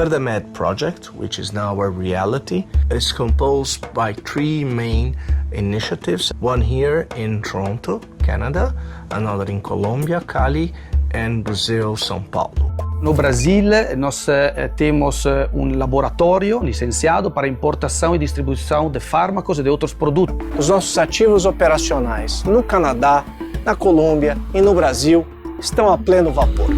VerdeMed project, which is now a reality, is composed by three main initiatives. One here in Toronto, Canada, another in Colombia, Cali, and Brazil, São Paulo. No Brasil, nós temos laboratório licenciado para importação e distribuição de fármacos e de outros produtos. Os nossos ativos operacionais no Canadá, na Colômbia e no Brasil estão a pleno vapor.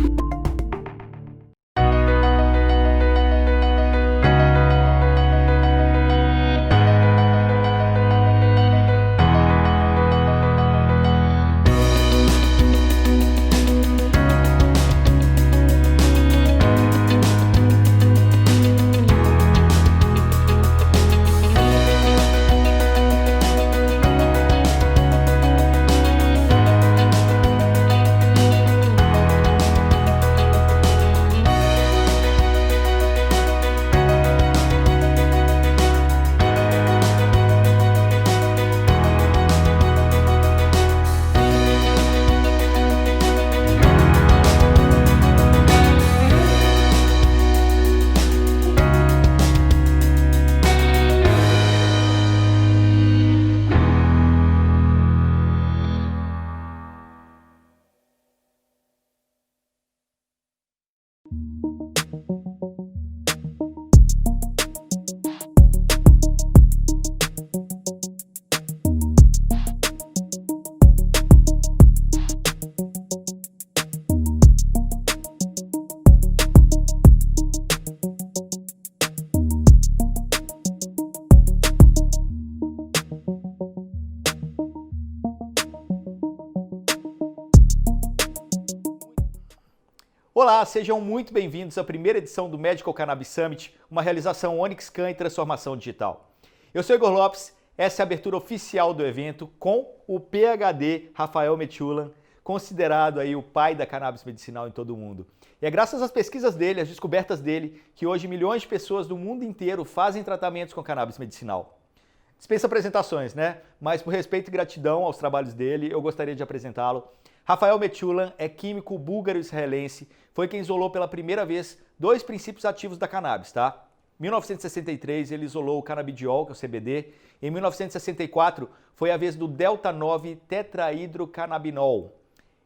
Olá, sejam muito bem-vindos à primeira edição do Medical Cannabis Summit, uma realização Onyx Can e transformação digital. Eu sou Igor Lopes, essa é a abertura oficial do evento com o PhD Rafael Metulan, considerado aí o pai da cannabis medicinal em todo o mundo. E é graças às pesquisas dele, às descobertas dele, que hoje milhões de pessoas do mundo inteiro fazem tratamentos com cannabis medicinal. Dispensa apresentações, né? Mas por respeito e gratidão aos trabalhos dele, eu gostaria de apresentá-lo. Rafael Metulan é químico búlgaro-israelense, foi quem isolou pela primeira vez dois princípios ativos da cannabis, tá? Em 1963 ele isolou o canabidiol, que é o CBD. Em 1964 foi a vez do delta-9 tetrahidrocannabinol.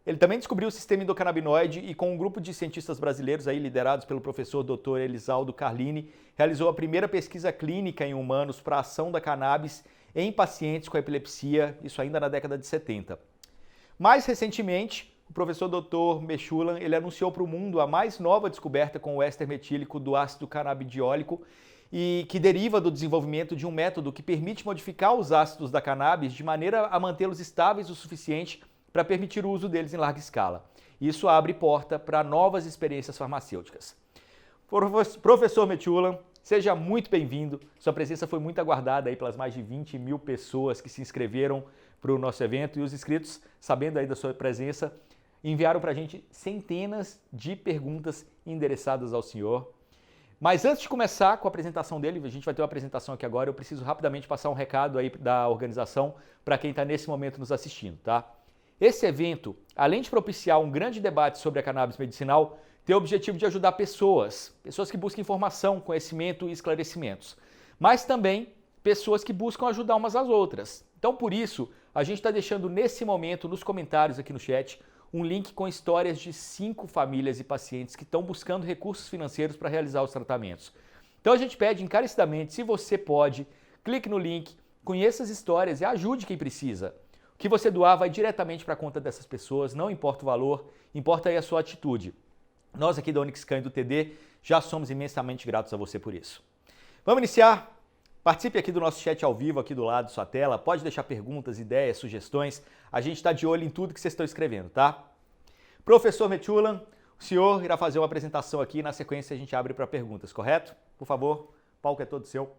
Ele também descobriu o sistema endocannabinoide e com um grupo de cientistas brasileiros aí liderados pelo professor Dr. Elisaldo Carlini, realizou a primeira pesquisa clínica em humanos para a ação da cannabis em pacientes com epilepsia, isso ainda na década de 70. Mais recentemente, o professor Dr. Metulan ele anunciou para o mundo a mais nova descoberta com o éster metílico do ácido canabidiólico e que deriva do desenvolvimento de um método que permite modificar os ácidos da cannabis de maneira a mantê-los estáveis o suficiente para permitir o uso deles em larga escala. Isso abre porta para novas experiências farmacêuticas. Professor Metulan, seja muito bem-vindo. Sua presença foi muito aguardada aí pelas mais de 20 mil pessoas que se inscreveram para o nosso evento e os inscritos, sabendo aí da sua presença, enviaram para a gente centenas de perguntas endereçadas ao senhor. Mas antes de começar com a apresentação dele, a gente vai ter uma apresentação aqui agora, eu preciso rapidamente passar um recado aí da organização para quem está nesse momento nos assistindo, tá? Esse evento, além de propiciar um grande debate sobre a cannabis medicinal, tem o objetivo de ajudar pessoas que buscam informação, conhecimento e esclarecimentos, mas também pessoas que buscam ajudar umas às outras. Então, por isso, a gente está deixando nesse momento, nos comentários aqui no chat, um link com histórias de 5 famílias e pacientes que estão buscando recursos financeiros para realizar os tratamentos. Então, a gente pede encarecidamente, se você pode, clique no link, conheça as histórias e ajude quem precisa. O que você doar vai diretamente para a conta dessas pessoas, não importa o valor, importa aí a sua atitude. Nós aqui da Onyx Can e do TD já somos imensamente gratos a você por isso. Vamos iniciar? Participe aqui do nosso chat ao vivo, aqui do lado da sua tela. Pode deixar perguntas, ideias, sugestões. A gente está de olho em tudo que vocês estão escrevendo, tá? Professor Metulan, o senhor irá fazer uma apresentação aqui e na sequência a gente abre para perguntas, correto? Por favor, o palco é todo seu.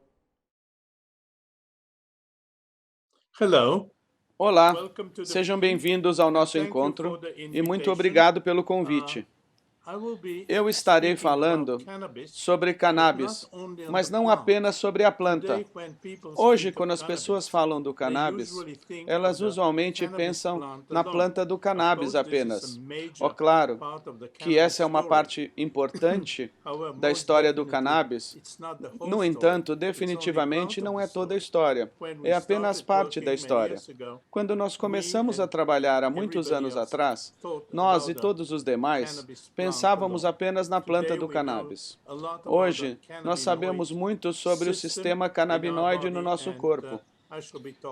Hello. Olá, sejam bem-vindos ao nosso encontro e muito obrigado pelo convite. eu estarei falando sobre cannabis, mas não apenas sobre a planta. Hoje, quando as pessoas falam do cannabis, elas usualmente pensam na planta do cannabis apenas. Claro que essa é uma parte importante da história do cannabis. No entanto, definitivamente não é toda a história. É apenas parte da história. Quando nós começamos a trabalhar há muitos anos atrás, nós e todos os demais pensávamos apenas na planta do cannabis. Hoje, nós sabemos muito sobre o sistema canabinoide no nosso corpo.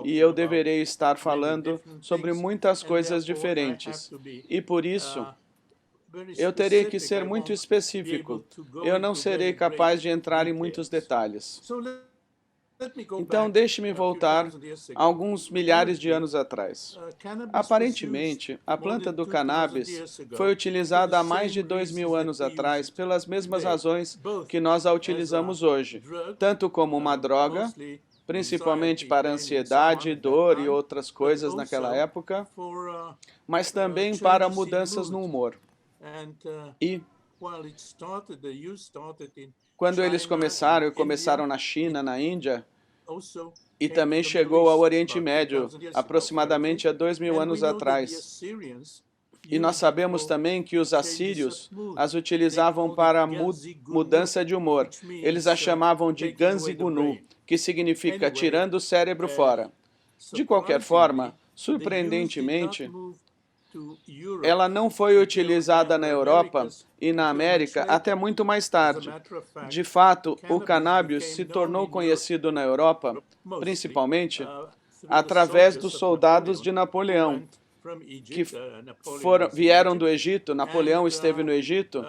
E eu deverei estar falando sobre muitas coisas diferentes. E por isso, eu terei que ser muito específico. Eu não serei capaz de entrar em muitos detalhes. Então, deixe-me voltar alguns milhares de anos atrás. Aparentemente, a planta do cannabis foi utilizada há mais de 2.000 anos atrás pelas mesmas razões que nós a utilizamos hoje, tanto como uma droga, principalmente para ansiedade, dor e outras coisas naquela época, mas também para mudanças no humor. E quando eles começaram na China, na Índia, e também chegou ao Oriente Médio, aproximadamente há 2.000 anos atrás. E nós sabemos também que os assírios as utilizavam para mudança de humor. Eles a chamavam de Ganzi Gunu, que significa tirando o cérebro fora. De qualquer forma, surpreendentemente, ela não foi utilizada na Europa e na América até muito mais tarde. De fato, o cannabis se tornou conhecido na Europa, principalmente, através dos soldados de Napoleão, que vieram do Egito. Napoleão esteve no Egito,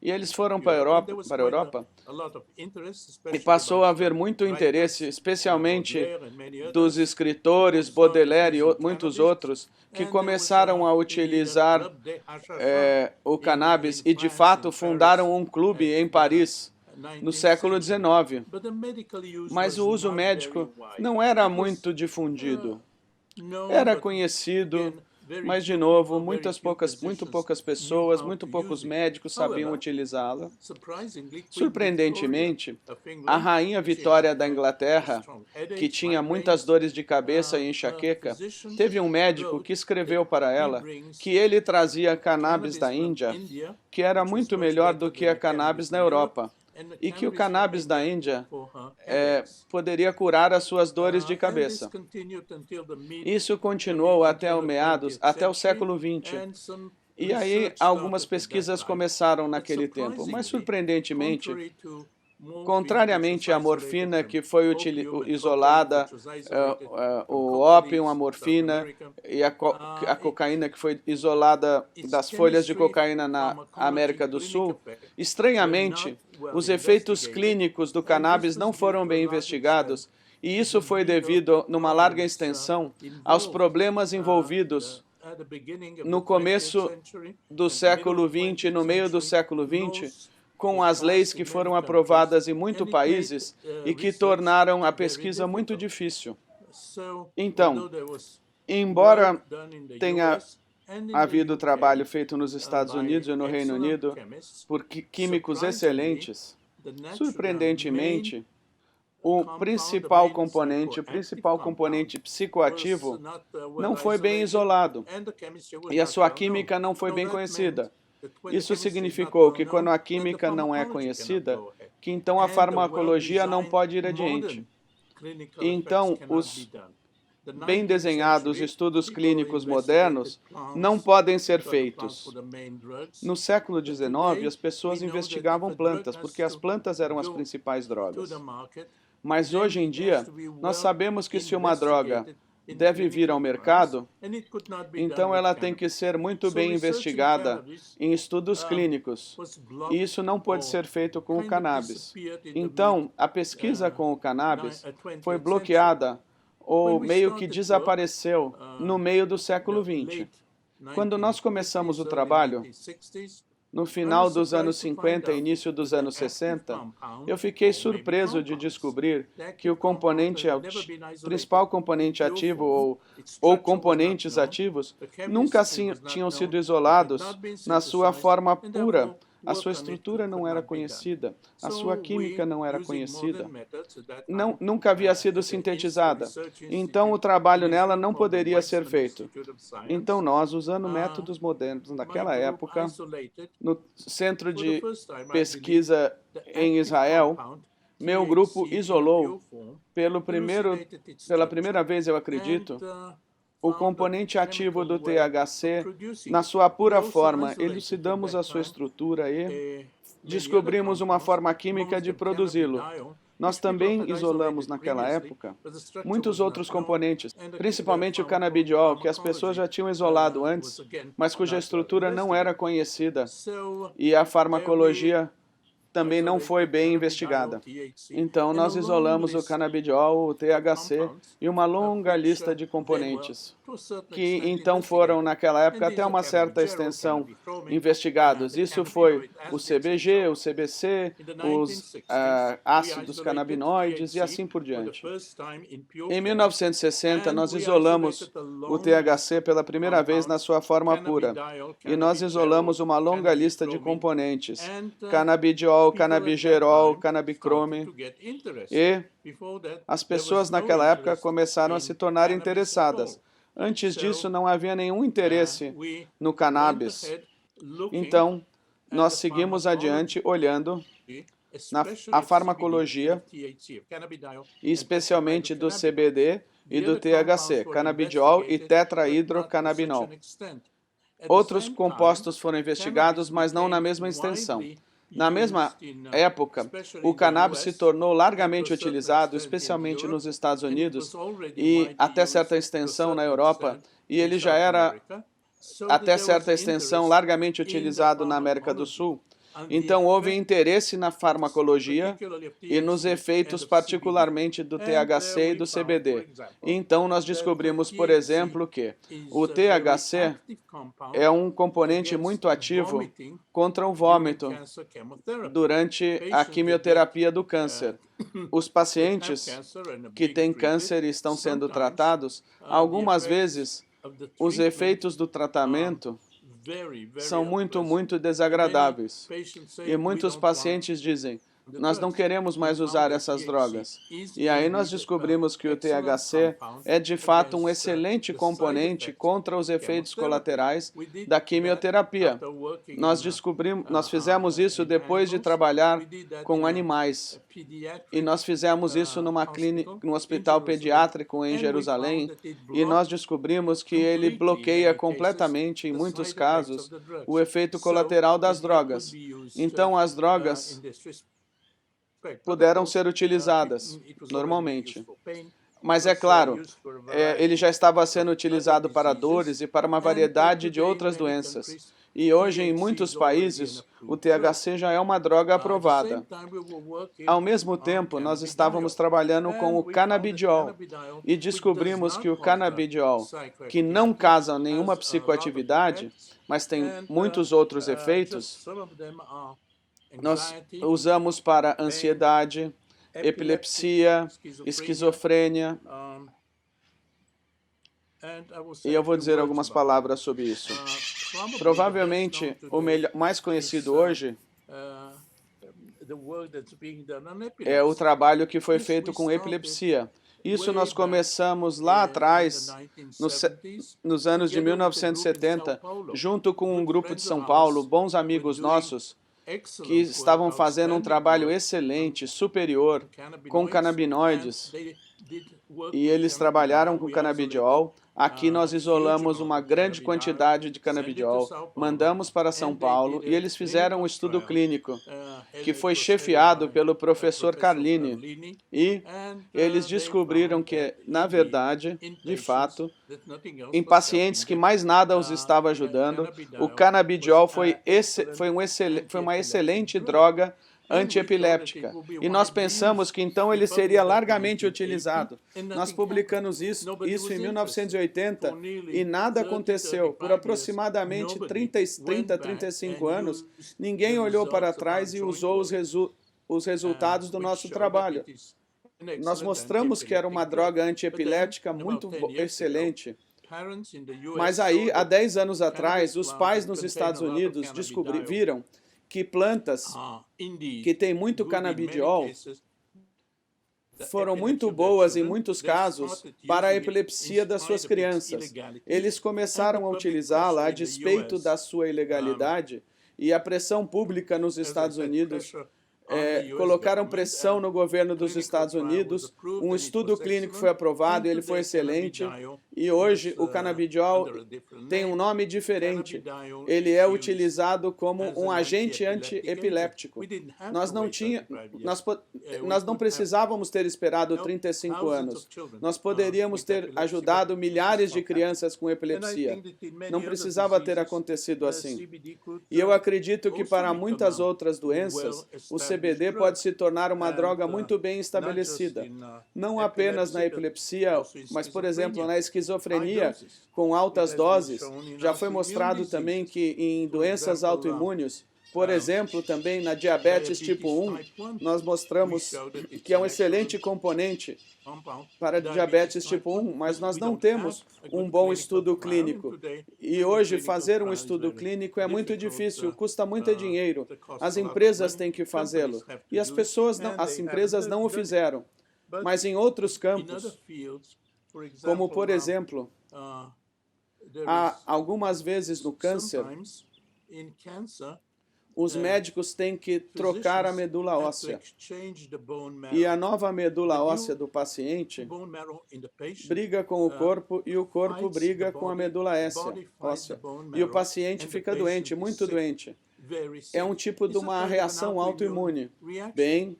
e eles foram para a Europa, e passou a haver muito interesse, especialmente dos escritores, Baudelaire e muitos outros, que começaram a utilizar o cannabis e, de fato, fundaram um clube em Paris, no século XIX. Mas o uso médico não era muito difundido. Era conhecido, mas, de novo, muito poucas pessoas, muito poucos médicos sabiam utilizá-la. Surpreendentemente, a rainha Vitória da Inglaterra, que tinha muitas dores de cabeça e enxaqueca, teve um médico que escreveu para ela que ele trazia cannabis da Índia, que era muito melhor do que a cannabis na Europa, e que o cannabis da Índia poderia curar as suas dores de cabeça. Isso continuou até o século XX. E aí algumas pesquisas começaram naquele tempo, mas surpreendentemente, contrariamente à morfina, que foi isolada, o ópio, a morfina e a cocaína, que foi isolada das folhas de cocaína na América do Sul, estranhamente, os efeitos clínicos do cannabis não foram bem investigados, e isso foi devido, numa larga extensão, aos problemas envolvidos no começo do século XX e no meio do século XX, com as leis que foram aprovadas em muitos países e que tornaram a pesquisa muito difícil. Então, embora tenha havido trabalho feito nos Estados Unidos e no Reino Unido por químicos excelentes, surpreendentemente, o principal componente psicoativo não foi bem isolado e a sua química não foi bem conhecida. Isso significou que quando a química não é conhecida, que então a farmacologia não pode ir adiante. Então, os bem desenhados estudos clínicos modernos não podem ser feitos. No século XIX, as pessoas investigavam plantas, porque as plantas eram as principais drogas. Mas hoje em dia, nós sabemos que se uma droga deve vir ao mercado, então ela tem que ser muito bem investigada em estudos clínicos. E isso não pode ser feito com o cannabis. Então, a pesquisa com o cannabis foi bloqueada ou meio que desapareceu no meio do século XX. Quando nós começamos o trabalho, no final dos anos 50 e início dos anos 60, eu fiquei surpreso de descobrir que o principal componente ativo ou componentes ativos nunca tinham sido isolados na sua forma pura. A sua estrutura não era conhecida, a sua química não era conhecida, nunca havia sido sintetizada. Então, o trabalho nela não poderia ser feito. Então, nós, usando métodos modernos naquela época, no Centro de Pesquisa em Israel, meu grupo isolou, pela primeira vez, eu acredito, o componente ativo do THC na sua pura forma. Elucidamos a sua estrutura e descobrimos uma forma química de produzi-lo. Nós também isolamos naquela época muitos outros componentes, principalmente o canabidiol, que as pessoas já tinham isolado antes, mas cuja estrutura não era conhecida e a farmacologia também não foi bem investigada. Então, nós isolamos o canabidiol, o THC e uma longa lista de componentes, que então foram, naquela época, até uma certa extensão investigados. Isso foi o CBG, o CBC, os ácidos canabinoides e assim por diante. Em 1960, nós isolamos o THC pela primeira vez na sua forma pura, e nós isolamos uma longa lista de componentes, canabidiol, canabigerol, canabicrome, e as pessoas naquela época começaram a se tornar interessadas. Antes disso, não havia nenhum interesse no cannabis. Então, nós seguimos adiante olhando a farmacologia, e especialmente do CBD e do THC, canabidiol e tetrahidrocannabinol. Outros compostos foram investigados, mas não na mesma extensão. Na mesma época, o cannabis se tornou largamente utilizado, especialmente nos Estados Unidos e até certa extensão na Europa, e ele já era, até certa extensão, largamente utilizado na América do Sul. Então, houve interesse na farmacologia e nos efeitos, particularmente do THC e do CBD. Então, nós descobrimos, por exemplo, que o THC é um componente muito ativo contra o vômito durante a quimioterapia do câncer. Os pacientes que têm câncer e estão sendo tratados, algumas vezes, os efeitos do tratamento são muito desagradáveis. E muitos pacientes dizem, nós não queremos mais usar essas drogas. E aí nós descobrimos que o THC é de fato um excelente componente contra os efeitos colaterais da quimioterapia. Nós fizemos isso depois de trabalhar com animais. E nós fizemos isso numa clínica, num hospital pediátrico em Jerusalém, e nós descobrimos que ele bloqueia completamente, em muitos casos, o efeito colateral das drogas. Então, as drogas puderam ser utilizadas normalmente. Mas é claro, ele já estava sendo utilizado para dores e para uma variedade de outras doenças. E hoje, em muitos países, o THC já é uma droga aprovada. Ao mesmo tempo, nós estávamos trabalhando com o canabidiol e descobrimos que o canabidiol, que não causa nenhuma psicoatividade, mas tem muitos outros efeitos, nós usamos para ansiedade, epilepsia, esquizofrênia. E eu vou dizer algumas palavras sobre isso. Provavelmente, o mais conhecido hoje é o trabalho que foi feito com epilepsia. Isso nós começamos lá atrás, nos anos de 1970, junto com um grupo de São Paulo, bons amigos nossos, que estavam fazendo um trabalho excelente, superior, com canabinoides. E eles trabalharam com canabidiol. Aqui nós isolamos uma grande quantidade de canabidiol, mandamos para São Paulo e eles fizeram um estudo clínico que foi chefiado pelo professor Carlini. E eles descobriram que, na verdade, de fato, em pacientes que mais nada os estava ajudando, o canabidiol foi uma excelente droga antiepiléptica. E nós pensamos que então ele seria largamente utilizado. Nós publicamos isso em 1980 e nada aconteceu. Por aproximadamente 30 a 35 anos, ninguém olhou para trás e usou os resultados do nosso trabalho. Nós mostramos que era uma droga antiepilética muito excelente. Mas aí, há 10 anos atrás, os pais nos Estados Unidos viram que plantas que têm muito canabidiol foram muito boas, em muitos casos, para a epilepsia das suas crianças. Eles começaram a utilizá-la a despeito da sua ilegalidade, e a pressão pública nos Estados Unidos colocaram pressão no governo dos Estados Unidos. Um estudo clínico foi aprovado e ele foi excelente. E hoje o canabidiol tem um nome diferente. Ele é utilizado como um agente antiepiléptico. Nós não precisávamos ter esperado 35 anos. Nós poderíamos ter ajudado milhares de crianças com epilepsia. Não precisava ter acontecido assim. E eu acredito que para muitas outras doenças, o CBD pode se tornar uma droga muito bem estabelecida. Não apenas na epilepsia, mas, por exemplo, na esquizofrenia com altas doses. Já foi mostrado também que em doenças autoimunes, por exemplo, também na diabetes tipo 1, nós mostramos que é um excelente componente para diabetes tipo 1, mas nós não temos um bom estudo clínico. E hoje fazer um estudo clínico é muito difícil, custa muito dinheiro. As empresas têm que fazê-lo. E as empresas não o fizeram. Mas em outros campos, como por exemplo, algumas vezes no câncer, os médicos têm que trocar a medula óssea. E a nova medula óssea do paciente briga com o corpo e o corpo briga com a medula óssea. E o paciente fica doente, muito doente. É um tipo de uma reação autoimune. Bem,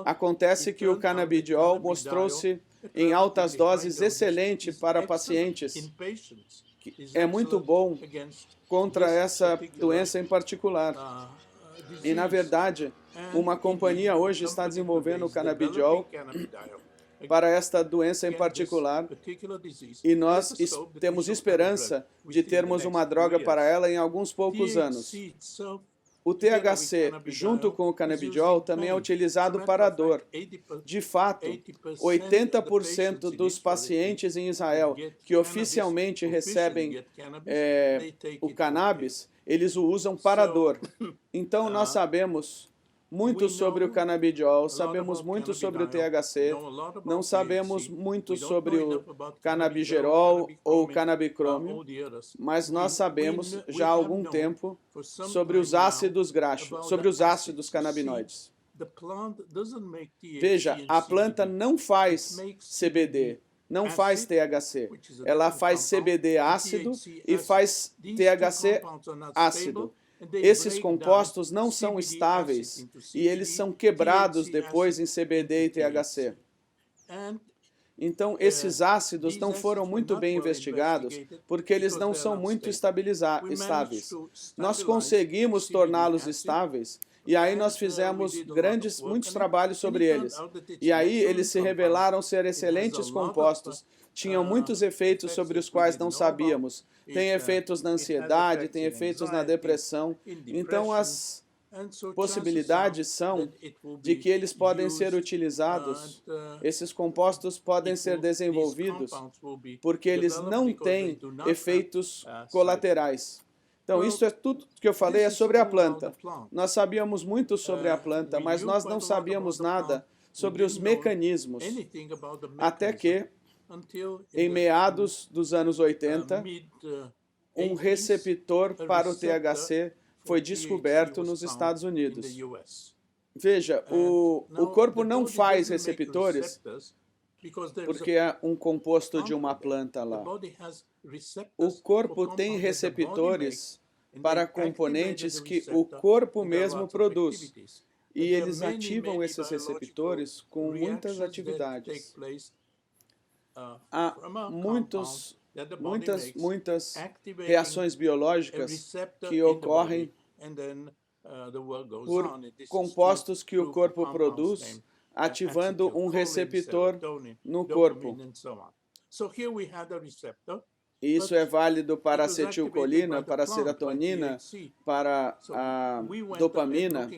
acontece que o canabidiol mostrou-se em altas doses excelente para pacientes. É muito bom contra essa doença em particular. E, na verdade, uma companhia hoje está desenvolvendo o canabidiol para esta doença em particular, e nós temos esperança de termos uma droga para ela em alguns poucos anos. O THC, junto com o canabidiol, também é utilizado para a dor. De fato, 80% dos pacientes em Israel que oficialmente recebem o cannabis, eles o usam para a dor. Então, nós sabemos muito sobre o canabidiol, sabemos muito sobre o THC, não sabemos muito sobre o canabigerol ou o canabicrômio, mas nós sabemos já há algum tempo sobre os ácidos graxos, sobre os ácidos canabinoides. Veja, a planta não faz CBD, não faz THC. Ela faz CBD ácido e faz THC ácido. Esses compostos não são estáveis e eles são quebrados depois em CBD e THC. Então, esses ácidos não foram muito bem investigados porque eles não são muito estáveis. Nós conseguimos torná-los estáveis e aí nós fizemos muitos trabalhos sobre eles. E aí eles se revelaram ser excelentes compostos. Tinham muitos efeitos sobre os quais não sabíamos. Tem efeitos na ansiedade, tem efeitos na depressão. Então, as possibilidades são de que eles podem ser utilizados, esses compostos podem ser desenvolvidos, porque eles não têm efeitos colaterais. Então, isso é tudo que eu falei é sobre a planta. Nós sabíamos muito sobre a planta, mas nós não sabíamos nada sobre os mecanismos, até que, em meados dos anos 80, um receptor para o THC foi descoberto nos Estados Unidos. Veja, o corpo não faz receptores porque é um composto de uma planta lá. O corpo tem receptores para componentes que o corpo mesmo produz. E eles ativam esses receptores com muitas atividades. Há muitas reações biológicas que ocorrem por compostos que o corpo produz, ativando um receptor no corpo. Isso é válido para a acetilcolina, para a serotonina, para a dopamina.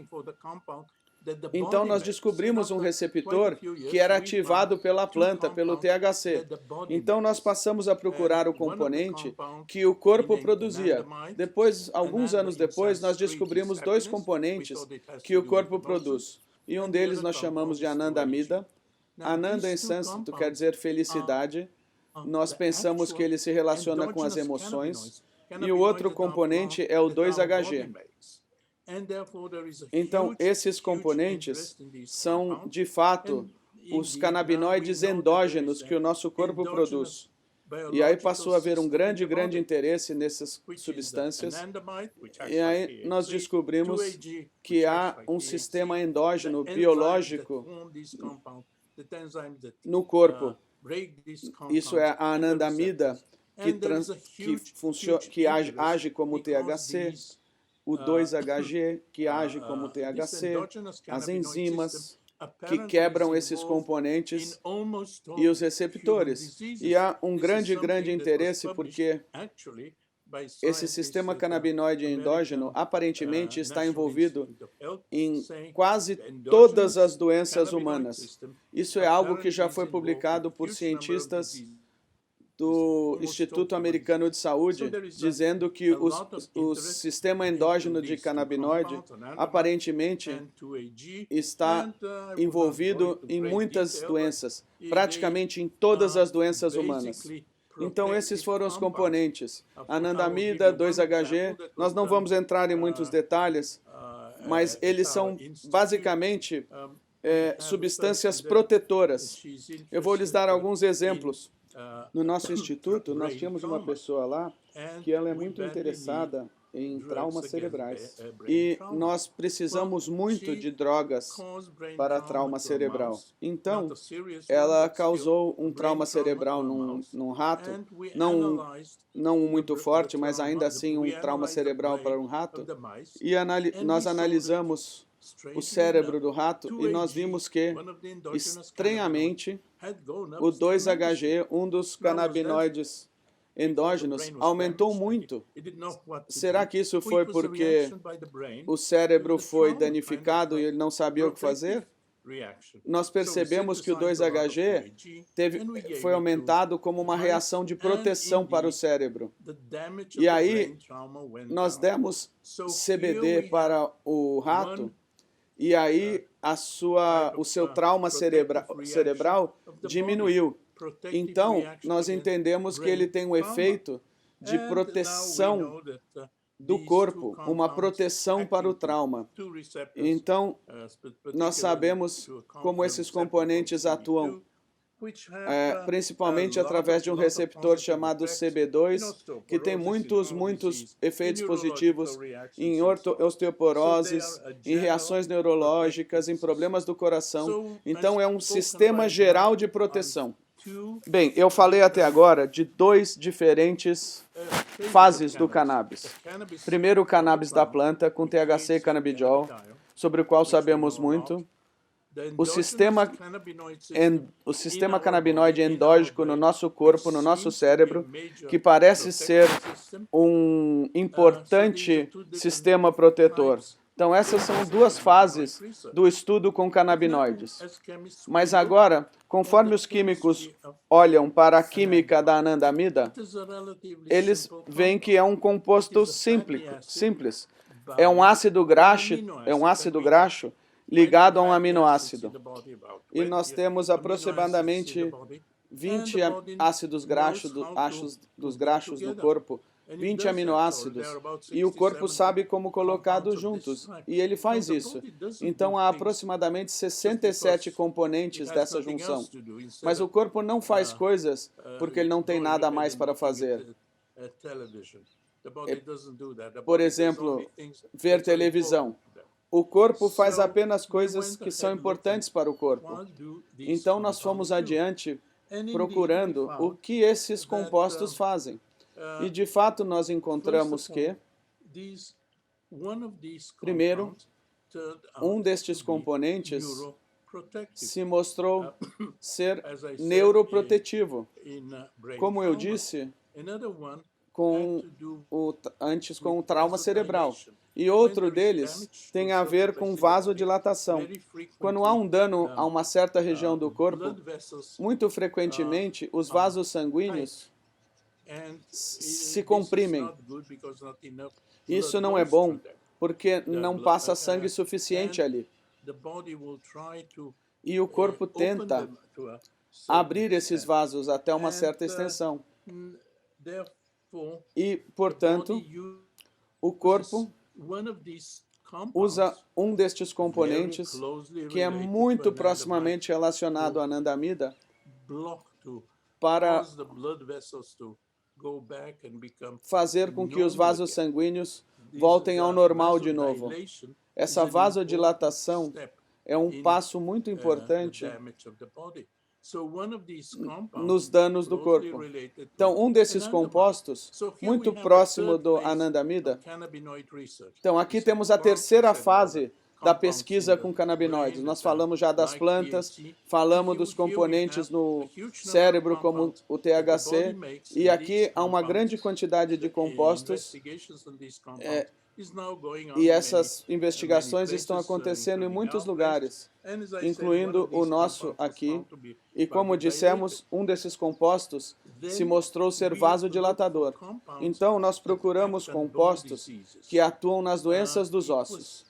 Então, nós descobrimos um receptor que era ativado pela planta, pelo THC. Então, nós passamos a procurar o componente que o corpo produzia. Depois, alguns anos depois, nós descobrimos dois componentes que o corpo produz. E um deles nós chamamos de anandamida. Ananda em sânscrito quer dizer felicidade. Nós pensamos que ele se relaciona com as emoções. E o outro componente é o 2-HG. Então, esses componentes são, de fato, os canabinoides endógenos que o nosso corpo produz. E aí passou a haver um grande interesse nessas substâncias. E aí nós descobrimos que há um sistema endógeno biológico no corpo. Isso é a anandamida, que age como THC, o 2-HG, que age como THC, as enzimas que quebram esses componentes e os receptores. E há um grande interesse porque esse sistema canabinoide endógeno aparentemente está envolvido em quase todas as doenças humanas. Isso é algo que já foi publicado por cientistas do Instituto Americano de Saúde, dizendo que o sistema endógeno de canabinoide aparentemente está envolvido em muitas doenças, praticamente em todas as doenças humanas. Então, esses foram os componentes. Anandamida, 2-HG, nós não vamos entrar em muitos detalhes, mas eles são basicamente substâncias protetoras. Eu vou lhes dar alguns exemplos. No nosso instituto, nós tínhamos uma pessoa lá que ela é muito interessada em traumas cerebrais. E nós precisamos muito de drogas para trauma cerebral. Então, ela causou um trauma cerebral num rato, não muito forte, mas ainda assim um trauma cerebral para um rato. E nós analisamos o cérebro do rato e nós vimos que, estranhamente, o 2-HG, um dos canabinoides endógenos, aumentou muito. Será que isso foi porque o cérebro foi danificado e ele não sabia o que fazer? Nós percebemos que o 2-HG foi aumentado como uma reação de proteção para o cérebro. E aí, nós demos CBD para o rato, e aí o seu trauma cerebral diminuiu. Então, nós entendemos que ele tem um efeito de proteção do corpo, uma proteção para o trauma. Então, nós sabemos como esses componentes atuam, principalmente através de um receptor chamado CB2, que tem muitos efeitos positivos em osteoporoses, em reações neurológicas, em problemas do coração. Então, é um sistema geral de proteção. Bem, eu falei até agora de dois diferentes fases do cannabis. Primeiro, o cannabis da planta, com THC e cannabidiol, sobre o qual sabemos muito. O sistema canabinoide endógeno no nosso corpo, no nosso cérebro, que parece ser um importante sistema protetor. Então, essas são duas fases do estudo com canabinoides. Mas agora, conforme os químicos olham para a química da anandamida, eles veem que é um composto simples. É um ácido graxo ligado a um aminoácido. E nós temos aproximadamente 20 ácidos graxos dos graxos do corpo, 20 aminoácidos, e o corpo sabe como colocá-los juntos, e ele faz isso. Então, há aproximadamente 67 componentes dessa junção. Mas o corpo não faz coisas porque ele não tem nada mais para fazer. Por exemplo, ver televisão. O corpo faz apenas coisas que são importantes para o corpo. Então, nós fomos adiante procurando o que esses compostos fazem. E, de fato, nós encontramos que Primeiro, um destes componentes se mostrou ser neuroprotetivo. Como eu disse, antes com o trauma cerebral. E outro deles tem a ver com vasodilatação. Quando há um dano a uma certa região do corpo, muito frequentemente os vasos sanguíneos se comprimem. Isso não é bom, porque não passa sangue suficiente ali. E o corpo tenta abrir esses vasos até uma certa extensão. E, portanto, o corpo usa um destes componentes que é muito proximamente relacionado à anandamida para fazer com que os vasos sanguíneos voltem ao normal de novo. Essa vasodilatação é um passo muito importante nos danos do corpo. Então, um desses compostos, muito próximo do anandamida. Então, aqui temos a terceira fase da pesquisa com canabinoides. Nós falamos já das plantas, falamos dos componentes no cérebro, como o THC, e aqui há uma grande quantidade de compostos, e essas investigações estão acontecendo em muitos lugares, incluindo o nosso aqui. E como dissemos, um desses compostos se mostrou ser vasodilatador. Então, nós procuramos compostos que atuam nas doenças dos ossos.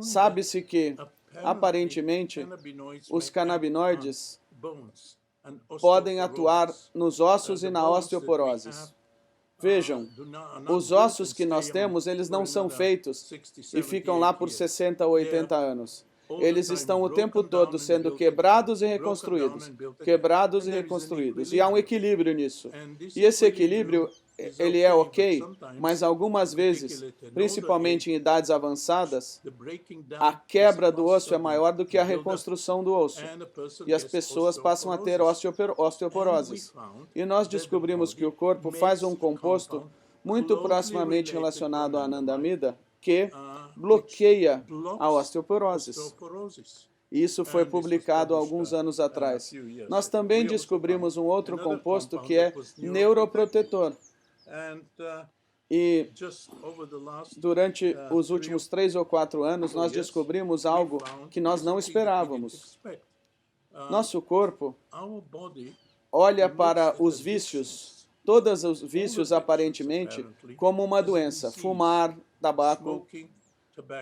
Sabe-se que, aparentemente, os canabinoides podem atuar nos ossos e na osteoporose. Vejam, os ossos que nós temos, eles não são feitos e ficam lá por 60 ou 80 anos. Eles estão o tempo todo sendo quebrados e reconstruídos, quebrados e reconstruídos. E há um equilíbrio nisso. E esse equilíbrio, ele é ok, mas algumas vezes, principalmente em idades avançadas, a quebra do osso é maior do que a reconstrução do osso. E as pessoas passam a ter osteoporoses. E nós descobrimos que o corpo faz um composto muito proximamente relacionado à anandamida, que bloqueia a osteoporose. Isso foi publicado há alguns anos atrás. Nós também descobrimos um outro composto que é neuroprotetor. E durante os últimos 3 ou 4 anos, nós descobrimos algo que nós não esperávamos. Nosso corpo olha para os vícios, todos os vícios aparentemente, como uma doença. Fumar, tabaco,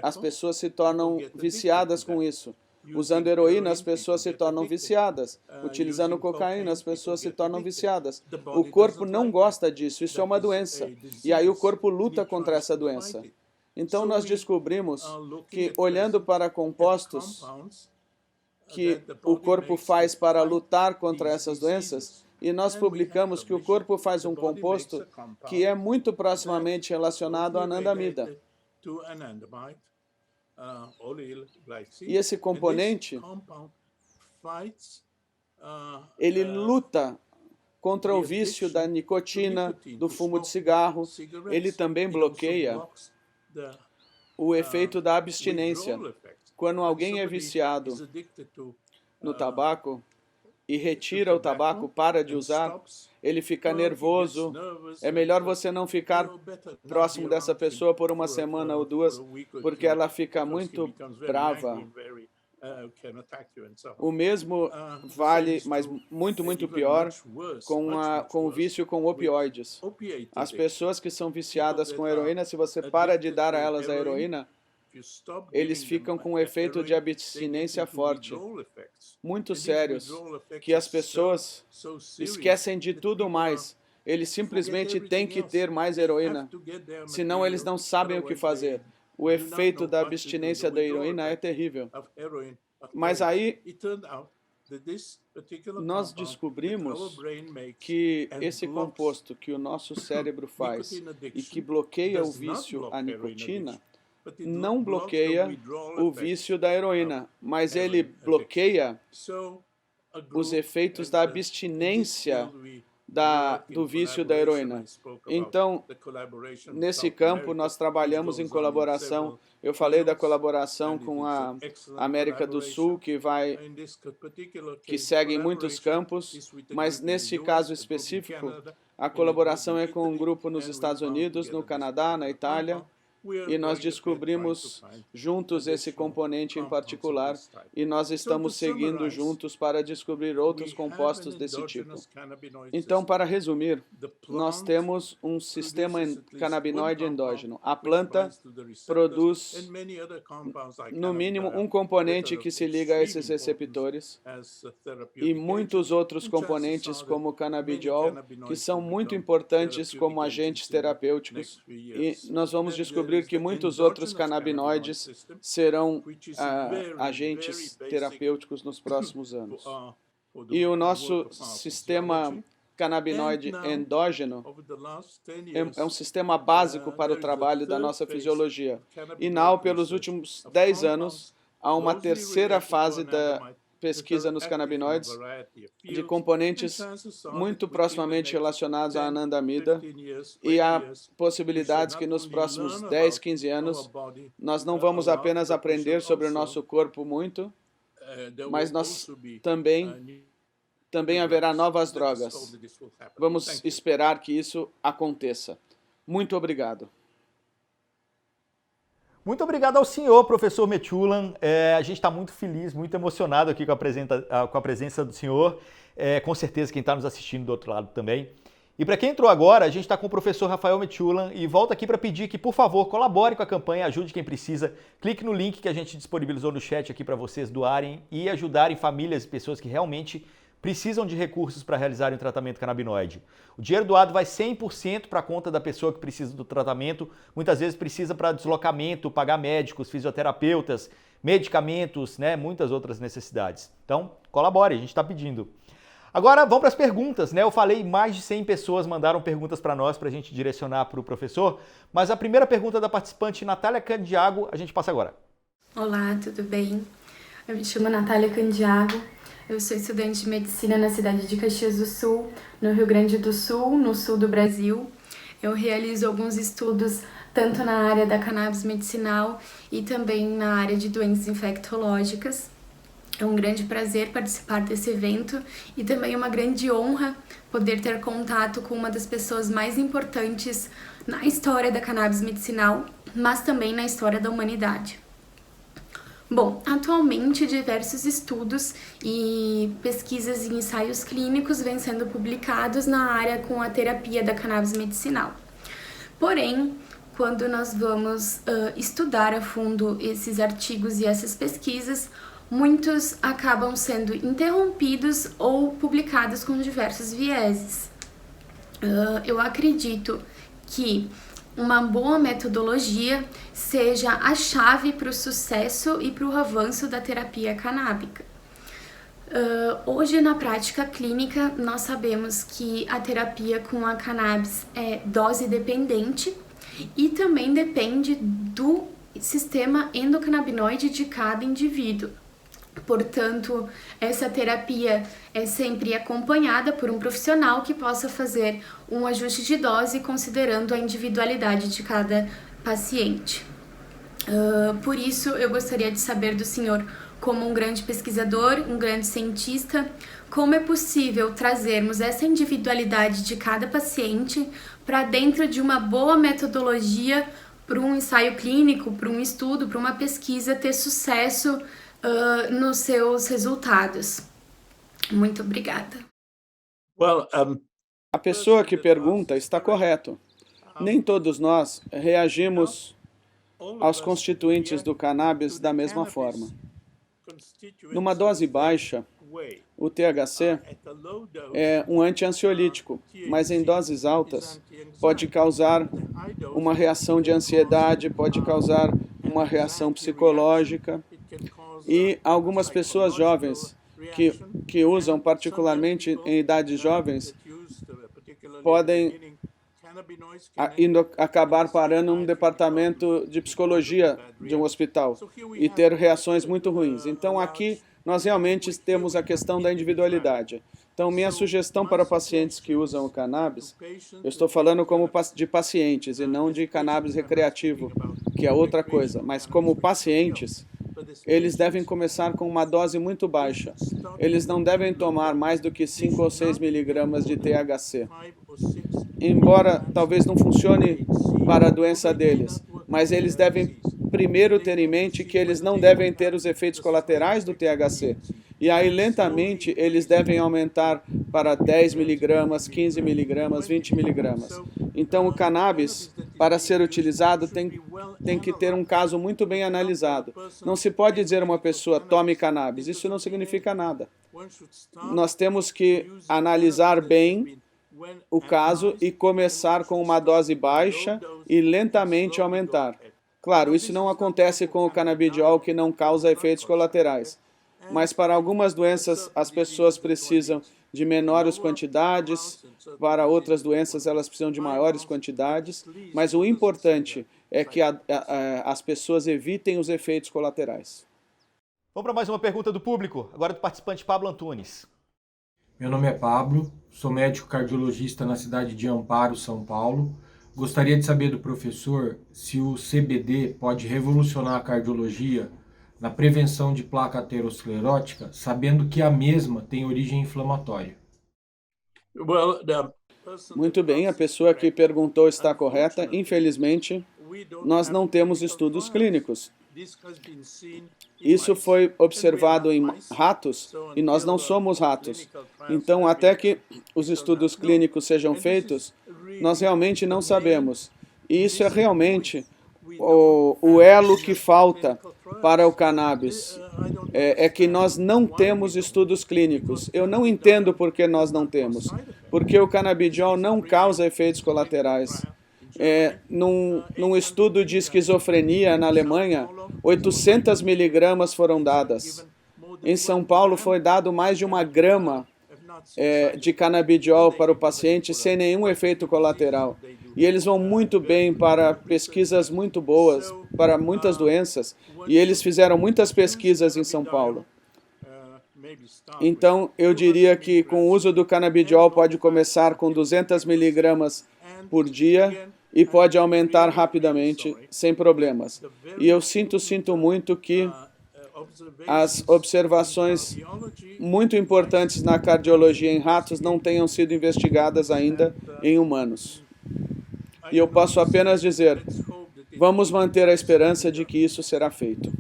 as pessoas se tornam viciadas com isso. Usando heroína, as pessoas se tornam viciadas. Utilizando cocaína, as pessoas se tornam viciadas. O corpo não gosta disso, isso é uma doença. E aí o corpo luta contra essa doença. Então nós descobrimos que, olhando para compostos que o corpo faz para lutar contra essas doenças, e nós publicamos que o corpo faz um composto que é muito proximamente relacionado à anandamida. E esse componente, ele luta contra o vício da nicotina, do fumo de cigarro. Ele também bloqueia o efeito da abstinência. Quando alguém é viciado no tabaco e retira o tabaco, para de usar, ele fica nervoso. É melhor você não ficar próximo dessa pessoa por uma semana ou 2, porque ela fica muito brava. O mesmo vale, mas muito, muito pior, com o vício com opioides. As pessoas que são viciadas com heroína, se você para de dar a elas a heroína, eles ficam com um efeito de abstinência forte, muito sérios, que as pessoas esquecem de tudo mais. Eles simplesmente têm que ter mais heroína, senão eles não sabem o que fazer. O efeito da abstinência da heroína é terrível. Mas aí, nós descobrimos que esse composto que o nosso cérebro faz e que bloqueia o vício à nicotina, não bloqueia o vício da heroína, mas ele bloqueia os efeitos da abstinência do vício da heroína. Então, nesse campo, nós trabalhamos em colaboração. Eu falei da colaboração com a América do Sul, que segue em muitos campos, mas nesse caso específico, a colaboração é com um grupo nos Estados Unidos, no Canadá, na Itália, e nós descobrimos juntos esse componente em particular, e nós estamos seguindo juntos para descobrir outros compostos desse tipo. Então, para resumir, nós temos um sistema canabinoide endógeno. A planta produz, no mínimo, um componente que se liga a esses receptores e muitos outros componentes, como o canabidiol, que são muito importantes como agentes terapêuticos. E nós vamos descobrir que muitos outros canabinoides serão agentes terapêuticos nos próximos anos. E o nosso sistema canabinoide endógeno é um sistema básico para o trabalho da nossa fisiologia. E now, pelos últimos 10 anos, há uma terceira fase da pesquisa nos canabinoides de componentes muito proximamente relacionados à anandamida, e há possibilidades que nos próximos 10, 15 anos nós não vamos apenas aprender sobre o nosso corpo muito, mas nós também haverá novas drogas. Vamos esperar que isso aconteça. Muito obrigado. Muito obrigado ao senhor, professor Metulam. A gente está muito feliz, muito emocionado aqui com a presença do senhor. Com certeza quem está nos assistindo do outro lado também. E para quem entrou agora, a gente está com o professor Rafael Metulam e volta aqui para pedir que, por favor, colabore com a campanha, ajude quem precisa. Clique no link que a gente disponibilizou no chat aqui para vocês doarem e ajudarem famílias e pessoas que realmente precisam de recursos para realizarem o tratamento canabinoide. O dinheiro doado vai 100% para a conta da pessoa que precisa do tratamento, muitas vezes precisa para deslocamento, pagar médicos, fisioterapeutas, medicamentos, né, muitas outras necessidades. Então, colabore, a gente está pedindo. Agora, vamos para as perguntas, né? Eu falei, mais de 100 pessoas mandaram perguntas para nós, para a gente direcionar para o professor, mas a primeira pergunta da participante, Natália Candiago, a gente passa agora. Olá, tudo bem? Eu me chamo Natália Candiago. Eu sou estudante de medicina na cidade de Caxias do Sul, no Rio Grande do Sul, no sul do Brasil. Eu realizo alguns estudos tanto na área da cannabis medicinal e também na área de doenças infectológicas. É um grande prazer participar desse evento e também uma grande honra poder ter contato com uma das pessoas mais importantes na história da cannabis medicinal, mas também na história da humanidade. Bom, atualmente diversos estudos e pesquisas e ensaios clínicos vêm sendo publicados na área com a terapia da cannabis medicinal. Porém, quando nós vamos estudar a fundo esses artigos e essas pesquisas, muitos acabam sendo interrompidos ou publicados com diversos vieses. Eu acredito que uma boa metodologia seja a chave para o sucesso e para o avanço da terapia canábica. Hoje, na prática clínica, nós sabemos que a terapia com a cannabis é dose dependente e também depende do sistema endocannabinoide de cada indivíduo. Portanto, essa terapia é sempre acompanhada por um profissional que possa fazer um ajuste de dose considerando a individualidade de cada paciente. Por isso, eu gostaria de saber do senhor, como um grande pesquisador, um grande cientista, como é possível trazermos essa individualidade de cada paciente para dentro de uma boa metodologia para um ensaio clínico, para um estudo, para uma pesquisa ter sucesso nos seus resultados. Muito obrigada. A pessoa que pergunta está correto. Nem todos nós reagimos aos constituintes do cannabis da mesma forma. Numa dose baixa, o THC é um anti-ansiolítico, mas em doses altas pode causar uma reação de ansiedade, pode causar uma reação psicológica. E algumas pessoas jovens que usam particularmente em idades jovens podem acabar parando num departamento de psicologia de um hospital e ter reações muito ruins. Então aqui nós realmente temos a questão da individualidade. Então, minha sugestão para pacientes que usam o cannabis, eu estou falando como de pacientes e não de cannabis recreativo, que é outra coisa, mas como pacientes, eles devem começar com uma dose muito baixa. Eles não devem tomar mais do que 5 ou 6 miligramas de THC. Embora talvez não funcione para a doença deles, mas eles devem primeiro ter em mente que eles não devem ter os efeitos colaterais do THC. E aí, lentamente, eles devem aumentar para 10 miligramas, 15 miligramas, 20 miligramas. Então, o cannabis, para ser utilizado, tem que ter um caso muito bem analisado. Não se pode dizer a uma pessoa, tome cannabis. Isso não significa nada. Nós temos que analisar bem o caso e começar com uma dose baixa e lentamente aumentar. Claro, isso não acontece com o canabidiol, que não causa efeitos colaterais. Mas para algumas doenças as pessoas precisam de menores quantidades, para outras doenças elas precisam de maiores quantidades, mas o importante é que as pessoas evitem os efeitos colaterais. Vamos para mais uma pergunta do público, agora do participante Pablo Antunes. Meu nome é Pablo, sou médico cardiologista na cidade de Amparo, São Paulo. Gostaria de saber do professor se o CBD pode revolucionar a cardiologia na prevenção de placa aterosclerótica, sabendo que a mesma tem origem inflamatória. Muito bem, a pessoa que perguntou está correta. Infelizmente, nós não temos estudos clínicos. Isso foi observado em ratos e nós não somos ratos. Então, até que os estudos clínicos sejam feitos, nós realmente não sabemos. E isso é realmente o elo que falta para o cannabis. É que nós não temos estudos clínicos. Eu não entendo por que nós não temos. Porque o canabidiol não causa efeitos colaterais. Num estudo de esquizofrenia na Alemanha, 800 miligramas foram dadas. Em São Paulo foi dado mais de 1 grama de canabidiol para o paciente sem nenhum efeito colateral. E eles vão muito bem para pesquisas muito boas, para muitas doenças, e eles fizeram muitas pesquisas em São Paulo. Então, eu diria que com o uso do canabidiol pode começar com 200 miligramas por dia e pode aumentar rapidamente, sem problemas. E eu sinto muito que as observações muito importantes na cardiologia em ratos não tenham sido investigadas ainda em humanos. E eu posso apenas dizer, vamos manter a esperança de que isso será feito.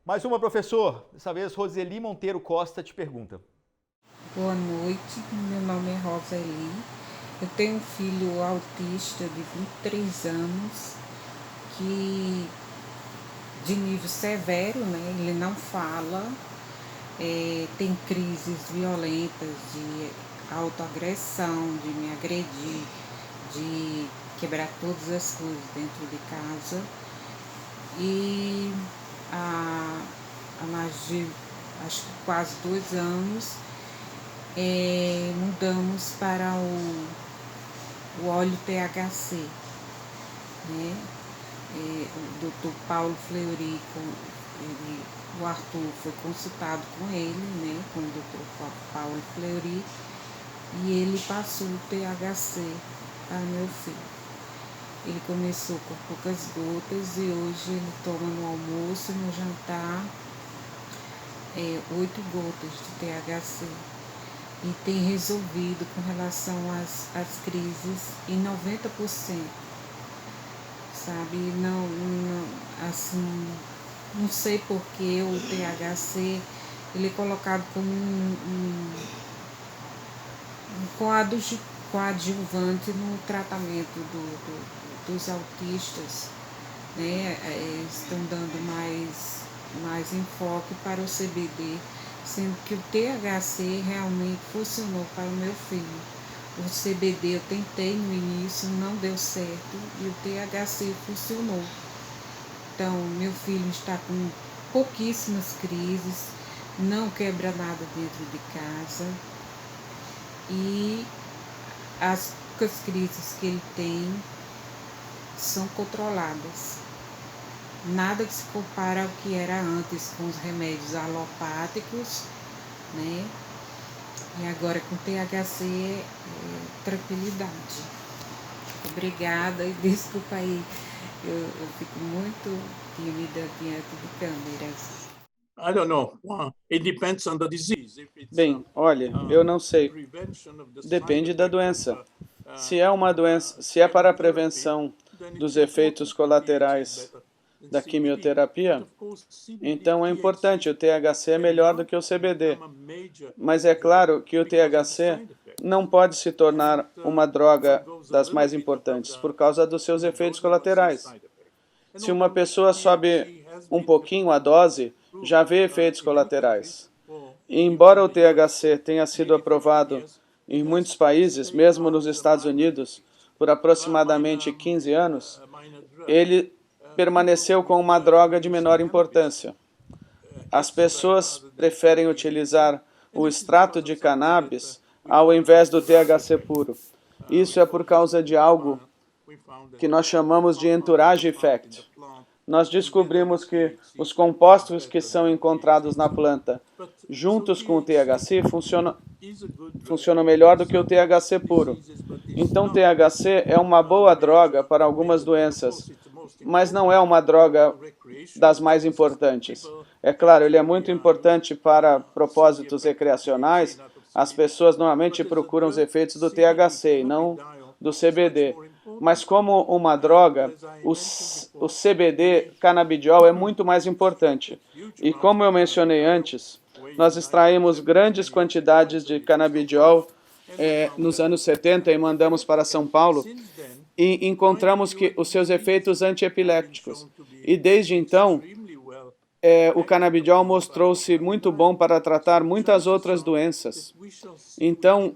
Mais uma, professor. Dessa vez, Roseli Monteiro Costa te pergunta. Boa noite, meu nome é Roseli. Eu tenho um filho autista de 23 anos, que de nível severo, né? Ele não fala, tem crises violentas de autoagressão, de me agredir, de quebrar todas as coisas dentro de casa. E há mais de, acho que quase 2 anos, mudamos para o óleo THC, né? O Dr. Paulo Fleury, o Arthur foi consultado com ele, né? Com o Dr. Paulo Fleury, e ele passou o THC para meu filho. Ele começou com poucas gotas e hoje ele toma no almoço e no jantar 8 gotas de THC. E tem resolvido com relação às crises em 90%. Sabe, assim, não sei porque o THC ele é colocado como um coadjuvante no tratamento dos autistas, né? Estão dando mais enfoque para o CBD, sendo que o THC realmente funcionou para o meu filho. O CBD eu tentei no início, não deu certo, e o THC funcionou. Então, meu filho está com pouquíssimas crises, não quebra nada dentro de casa, e as poucas crises que ele tem são controladas. Nada que se compara ao que era antes com os remédios alopáticos, né? E agora com THC é tranquilidade. Obrigada e desculpa aí, eu fico muito tímida diante de câmeras. I don't know. It depends on the disease. If it's Bem, olha, eu não sei. prevention of the Depende side da effects doença. of, Se é uma doença, se é para a prevenção dos efeitos colaterais da quimioterapia, então é importante. O THC é melhor do que o CBD. Mas é claro que o THC não pode se tornar uma droga das mais importantes por causa dos seus efeitos colaterais. Se uma pessoa sobe um pouquinho a dose, já vê efeitos colaterais. E embora o THC tenha sido aprovado em muitos países, mesmo nos Estados Unidos, por aproximadamente 15 anos, ele permaneceu com uma droga de menor importância. As pessoas preferem utilizar o extrato de cannabis ao invés do THC puro. Isso é por causa de algo que nós chamamos de entourage effect. Nós descobrimos que os compostos que são encontrados na planta, juntos com o THC, funcionam melhor do que o THC puro. Então, o THC é uma boa droga para algumas doenças, mas não é uma droga das mais importantes. É claro, ele é muito importante para propósitos recreacionais. As pessoas normalmente procuram os efeitos do THC e não do CBD. Mas como uma droga, o CBD, canabidiol, é muito mais importante. E como eu mencionei antes, nós extraímos grandes quantidades de canabidiol nos anos 70 e mandamos para São Paulo e encontramos que os seus efeitos antiepilépticos. E desde então, o canabidiol mostrou-se muito bom para tratar muitas outras doenças. Então,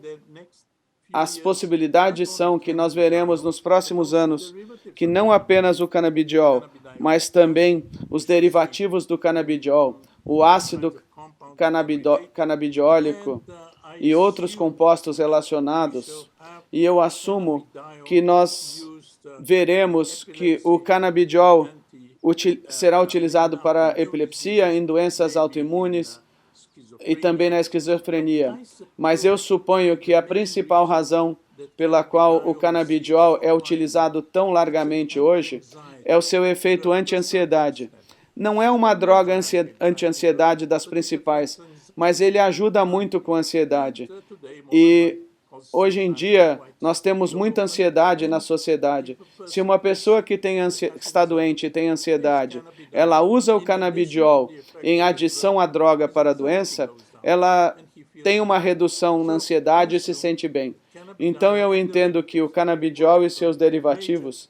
as possibilidades são que nós veremos nos próximos anos que não apenas o canabidiol, mas também os derivativos do canabidiol, o ácido canabidiólico e outros compostos relacionados, e eu assumo que nós veremos que o canabidiol será utilizado para epilepsia, em doenças autoimunes e também na esquizofrenia. Mas eu suponho que a principal razão pela qual o canabidiol é utilizado tão largamente hoje é o seu efeito anti-ansiedade. Não é uma droga anti-ansiedade das principais, mas ele ajuda muito com a ansiedade. E hoje em dia, nós temos muita ansiedade na sociedade. Se uma pessoa que está doente e tem ansiedade, ela usa o canabidiol em adição à droga para a doença, ela tem uma redução na ansiedade e se sente bem. Então, eu entendo que o canabidiol e seus derivativos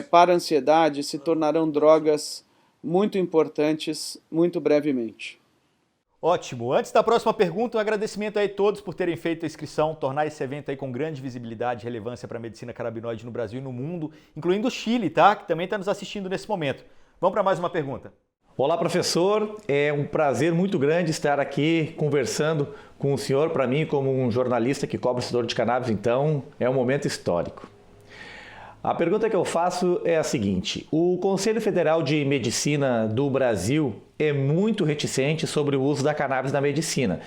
para a ansiedade se tornarão drogas muito importantes muito brevemente. Ótimo. Antes da próxima pergunta, um agradecimento aí a todos por terem feito a inscrição, tornar esse evento aí com grande visibilidade e relevância para a medicina canabinoide no Brasil e no mundo, incluindo o Chile, tá? Que também está nos assistindo nesse momento. Vamos para mais uma pergunta. Olá, professor. É um prazer muito grande estar aqui conversando com o senhor. Para mim, como um jornalista que cobre o setor de cannabis, então, é um momento histórico. A pergunta que eu faço é a seguinte: o Conselho Federal de Medicina do Brasil é muito reticente sobre o uso da cannabis na medicina.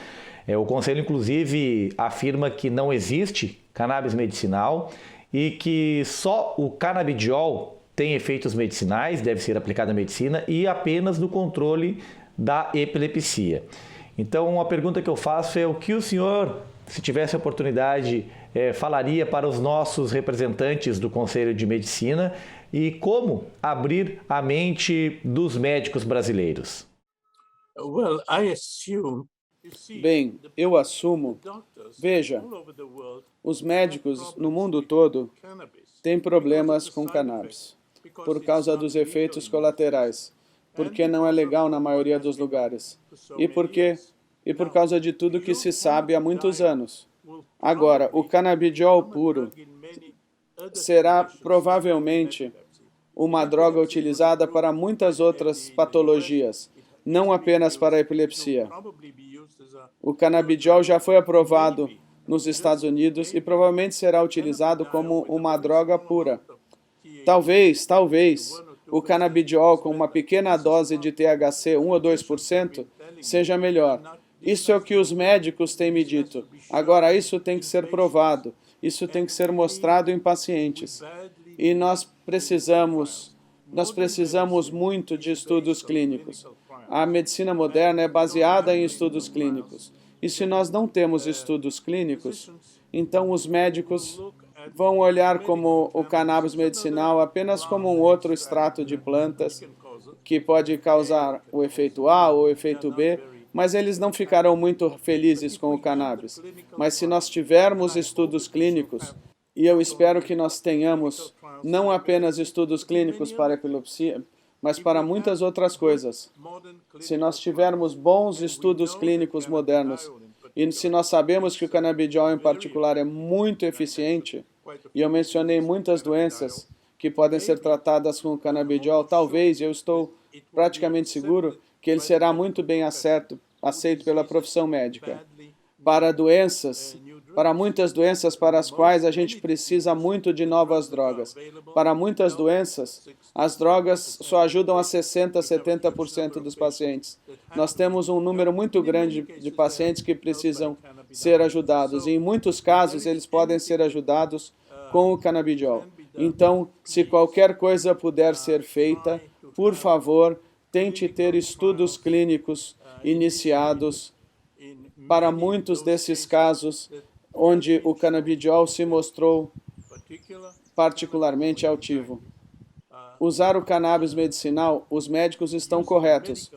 O Conselho, inclusive, afirma que não existe cannabis medicinal e que só o canabidiol tem efeitos medicinais, deve ser aplicado na medicina e apenas no controle da epilepsia. Então, a pergunta que eu faço é o que o senhor, se tivesse a oportunidade, falaria para os nossos representantes do Conselho de Medicina e como abrir a mente dos médicos brasileiros? Bem, eu assumo, veja, os médicos no mundo todo têm problemas com cannabis por causa dos efeitos colaterais, porque não é legal na maioria dos lugares, e por causa de tudo que se sabe há muitos anos. Agora, o canabidiol puro será provavelmente uma droga utilizada para muitas outras patologias, não apenas para a epilepsia. O canabidiol já foi aprovado nos Estados Unidos e provavelmente será utilizado como uma droga pura. Talvez, o canabidiol com uma pequena dose de THC, 1 ou 2%, seja melhor. Isso é o que os médicos têm me dito. Agora, isso tem que ser provado. Isso tem que ser mostrado em pacientes. E nós precisamos muito de estudos clínicos. A medicina moderna é baseada em estudos clínicos. E se nós não temos estudos clínicos, então os médicos vão olhar como o cannabis medicinal apenas como um outro extrato de plantas que pode causar o efeito A ou o efeito B, mas eles não ficarão muito felizes com o cannabis. Mas se nós tivermos estudos clínicos, e eu espero que nós tenhamos não apenas estudos clínicos para epilepsia, mas para muitas outras coisas. Se nós tivermos bons estudos clínicos modernos, e se nós sabemos que o canabidiol em particular é muito eficiente, e eu mencionei muitas doenças que podem ser tratadas com o canabidiol, talvez, eu estou praticamente seguro, que ele será muito bem aceito pela profissão médica. Para muitas doenças para as quais a gente precisa muito de novas drogas. Para muitas doenças, as drogas só ajudam a 60%, 70% dos pacientes. Nós temos um número muito grande de pacientes que precisam ser ajudados. E em muitos casos, eles podem ser ajudados com o canabidiol. Então, se qualquer coisa puder ser feita, por favor, tente ter estudos clínicos iniciados para muitos desses casos onde o canabidiol se mostrou particularmente altivo. Usar o cannabis medicinal, os médicos estão corretos.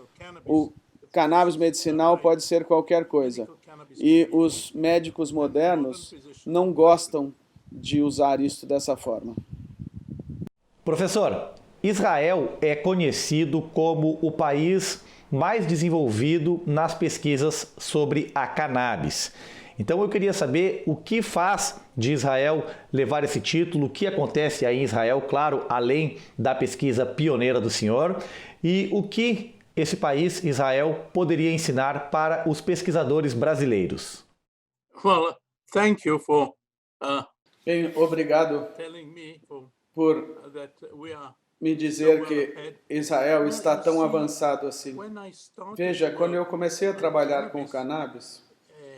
O cannabis medicinal pode ser qualquer coisa. E os médicos modernos não gostam de usar isso dessa forma. Professor, Israel é conhecido como o país mais desenvolvido nas pesquisas sobre a cannabis. Então eu queria saber o que faz de Israel levar esse título, o que acontece aí em Israel, claro, além da pesquisa pioneira do senhor, e o que esse país, Israel, poderia ensinar para os pesquisadores brasileiros. Well, thank you for Bem, obrigado por me dizer que Israel está tão avançado assim. Veja, quando eu comecei a trabalhar com o cannabis,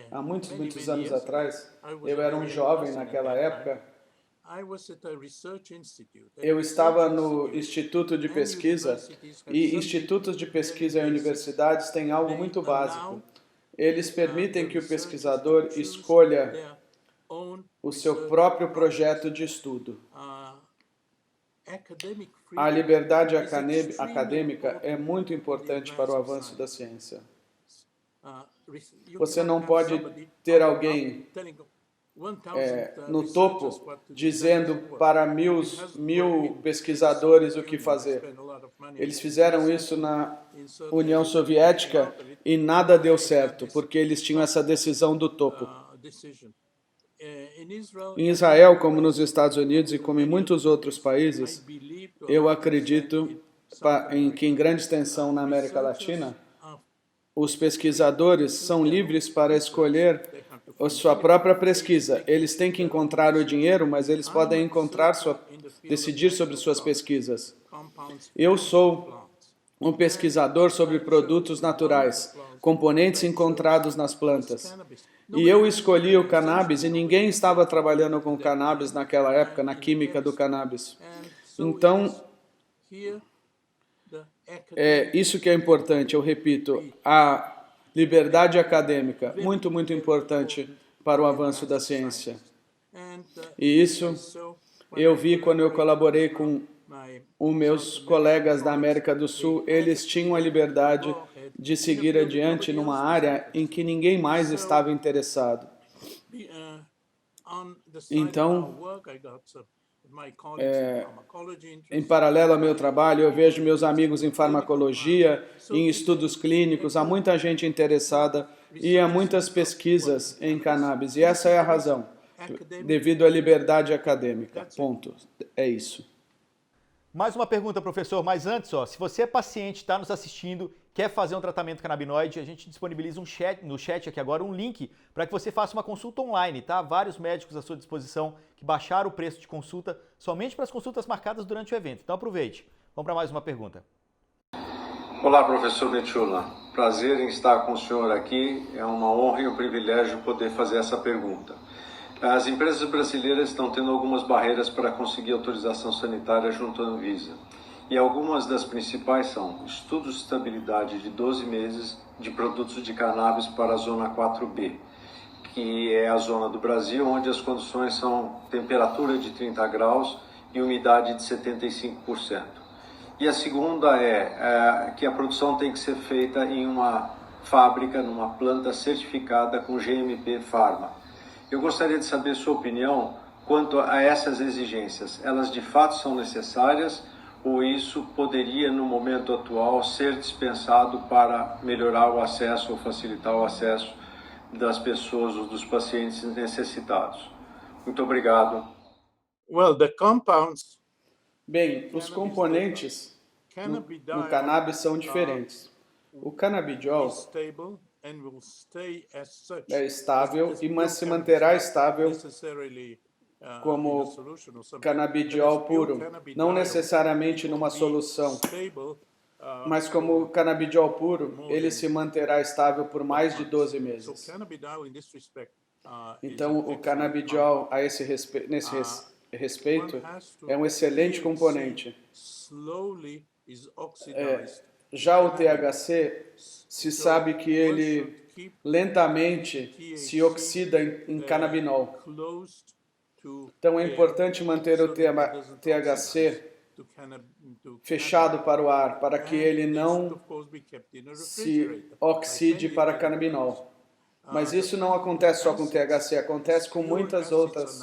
há muitos anos atrás, eu era um jovem naquela época, eu estava no Instituto de Pesquisa, e institutos de pesquisa e universidades têm algo muito básico. Eles permitem que o pesquisador escolha o seu próprio projeto de estudo. A liberdade acadêmica é muito importante para o avanço da ciência. Você não pode ter alguém no topo dizendo para mil pesquisadores o que fazer. Eles fizeram isso na União Soviética e nada deu certo, porque eles tinham essa decisão do topo. Em Israel, como nos Estados Unidos e como em muitos outros países, eu acredito que em grande extensão na América Latina, os pesquisadores são livres para escolher a sua própria pesquisa. Eles têm que encontrar o dinheiro, mas eles podem decidir sobre suas pesquisas. Eu sou um pesquisador sobre produtos naturais, componentes encontrados nas plantas. E eu escolhi o cannabis e ninguém estava trabalhando com cannabis naquela época, na química do cannabis. Então, isso que é importante, eu repito, a liberdade acadêmica, muito importante para o avanço da ciência. E isso eu vi quando eu colaborei com os meus colegas da América do Sul, eles tinham a liberdade de seguir adiante numa área em que ninguém mais estava interessado. Então, em paralelo ao meu trabalho, eu vejo meus amigos em farmacologia, em estudos clínicos, há muita gente interessada e há muitas pesquisas em cannabis. E essa é a razão, devido à liberdade acadêmica. Ponto. É isso. Mais uma pergunta, professor, mas antes, se você é paciente, está nos assistindo, quer fazer um tratamento canabinoide, a gente disponibiliza no chat aqui agora um link para que você faça uma consulta online, tá? Vários médicos à sua disposição que baixaram o preço de consulta somente para as consultas marcadas durante o evento. Então aproveite. Vamos para mais uma pergunta. Olá, professor Metshula. Prazer em estar com o senhor aqui. É uma honra e um privilégio poder fazer essa pergunta. As empresas brasileiras estão tendo algumas barreiras para conseguir autorização sanitária junto à Anvisa. E algumas das principais são estudos de estabilidade de 12 meses de produtos de cannabis para a zona 4B, que é a zona do Brasil onde as condições são temperatura de 30 graus e umidade de 75%. E a segunda é que a produção tem que ser feita em uma fábrica, numa planta certificada com GMP Pharma. Eu gostaria de saber sua opinião quanto a essas exigências. Elas de fato são necessárias ou isso poderia, no momento atual, ser dispensado para melhorar o acesso ou facilitar o acesso das pessoas ou dos pacientes necessitados? Muito obrigado. Well, the compounds Bem, os componentes no cannabis são diferentes. O canabidiol é estável e se manterá estável como canabidiol puro, não necessariamente numa solução, mas como canabidiol puro, ele se manterá estável por mais de 12 meses. Então, o canabidiol, nesse respeito, é um excelente componente. Já o THC, se sabe que ele lentamente se oxida em canabinol. Então é importante manter o THC fechado para o ar, para que ele não se oxide para canabinol. Mas isso não acontece só com THC, acontece com muitas outras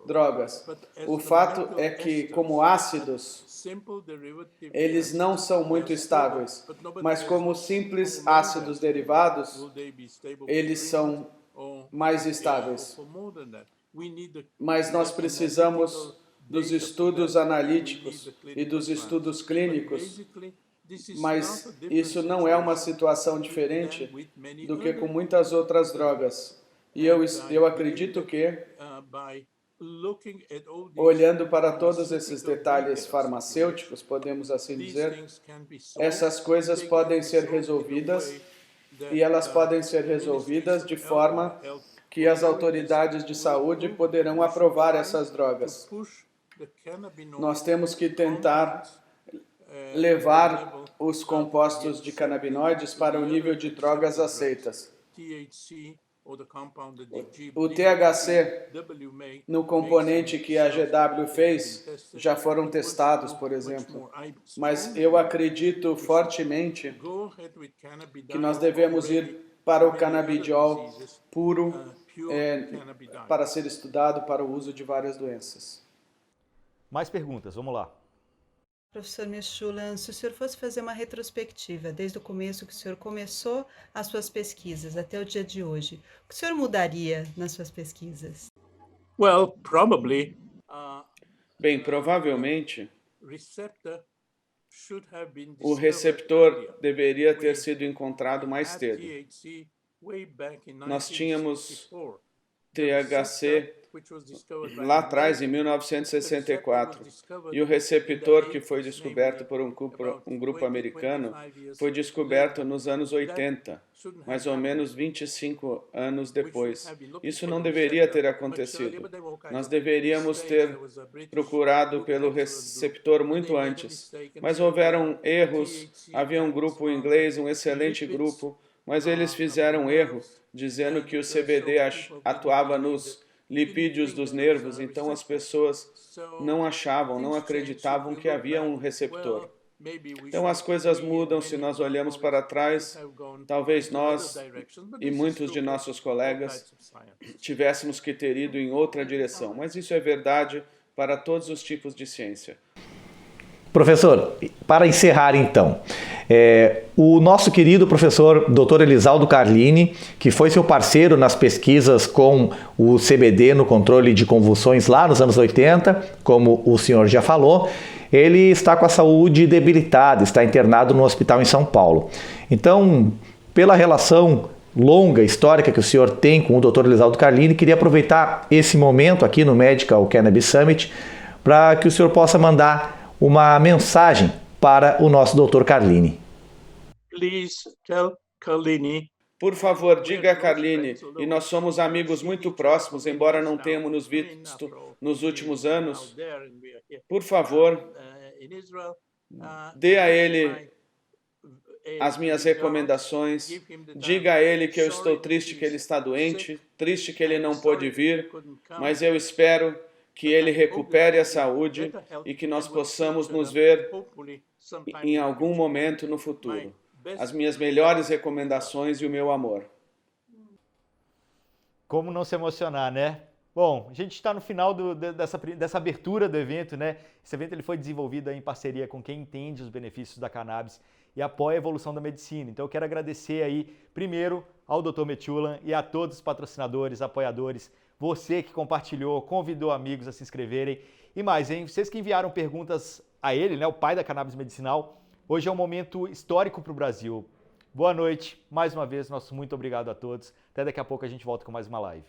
drogas. O fato é que, como ácidos, eles não são muito estáveis, mas como simples ácidos derivados, eles são mais estáveis. Mas nós precisamos dos estudos analíticos e dos estudos clínicos, mas isso não é uma situação diferente do que com muitas outras drogas. E eu acredito que, olhando para todos esses detalhes farmacêuticos, podemos assim dizer, essas coisas podem ser resolvidas, e elas podem ser resolvidas de forma que as autoridades de saúde poderão aprovar essas drogas. Nós temos que tentar levar os compostos de canabinoides para o nível de drogas aceitas. O THC, no componente que a GW fez, já foram testados, por exemplo. Mas eu acredito fortemente que nós devemos ir para o canabidiol puro, para ser estudado para o uso de várias doenças. Mais perguntas, vamos lá. Professor Metshula, se o senhor fosse fazer uma retrospectiva desde o começo que o senhor começou as suas pesquisas até o dia de hoje, o que o senhor mudaria nas suas pesquisas? Well, probably. Bem, provavelmente, o receptor deveria ter sido encontrado mais cedo. Nós tínhamos THC lá atrás, em 1964, e o receptor que foi descoberto por um grupo americano foi descoberto nos anos 80, mais ou menos 25 anos depois. Isso não deveria ter acontecido. Nós deveríamos ter procurado pelo receptor muito antes, mas houveram erros. Havia um grupo inglês, um excelente grupo, mas eles fizeram um erro, dizendo que o CBD atuava nos lipídios dos nervos, então as pessoas não achavam, não acreditavam que havia um receptor. Então as coisas mudam se nós olhamos para trás. Talvez nós e muitos de nossos colegas tivéssemos que ter ido em outra direção, mas isso é verdade para todos os tipos de ciência. Professor, para encerrar então, o nosso querido professor Dr. Elisaldo Carlini, que foi seu parceiro nas pesquisas com o CBD no controle de convulsões lá nos anos 80, como o senhor já falou, ele está com a saúde debilitada, está internado no hospital em São Paulo. Então, pela relação longa, histórica que o senhor tem com o Dr. Elisaldo Carlini, queria aproveitar esse momento aqui no Medical Cannabis Summit para que o senhor possa mandar uma mensagem para o nosso Dr. Carlini. please tell Carlini. Por favor, diga a Carline, e nós somos amigos muito próximos, embora não tenhamos nos visto nos últimos anos. Por favor, dê a ele as minhas recomendações. Diga a ele que eu estou triste que ele está doente, triste que ele não pôde vir, mas eu espero que ele recupere a saúde e que nós possamos nos ver em algum momento no futuro. As minhas melhores recomendações e o meu amor. Como não se emocionar, né? Bom, a gente está no final dessa abertura do evento, né? Esse evento ele foi desenvolvido em parceria com quem entende os benefícios da cannabis e apoia a evolução da medicina. Então eu quero agradecer aí, primeiro, ao Dr. Metulam e a todos os patrocinadores, apoiadores, você que compartilhou, convidou amigos a se inscreverem. E mais, hein? Vocês que enviaram perguntas a ele, né? O pai da cannabis medicinal. Hoje é um momento histórico para o Brasil. Boa noite, mais uma vez, nosso muito obrigado a todos. Até daqui a pouco a gente volta com mais uma live.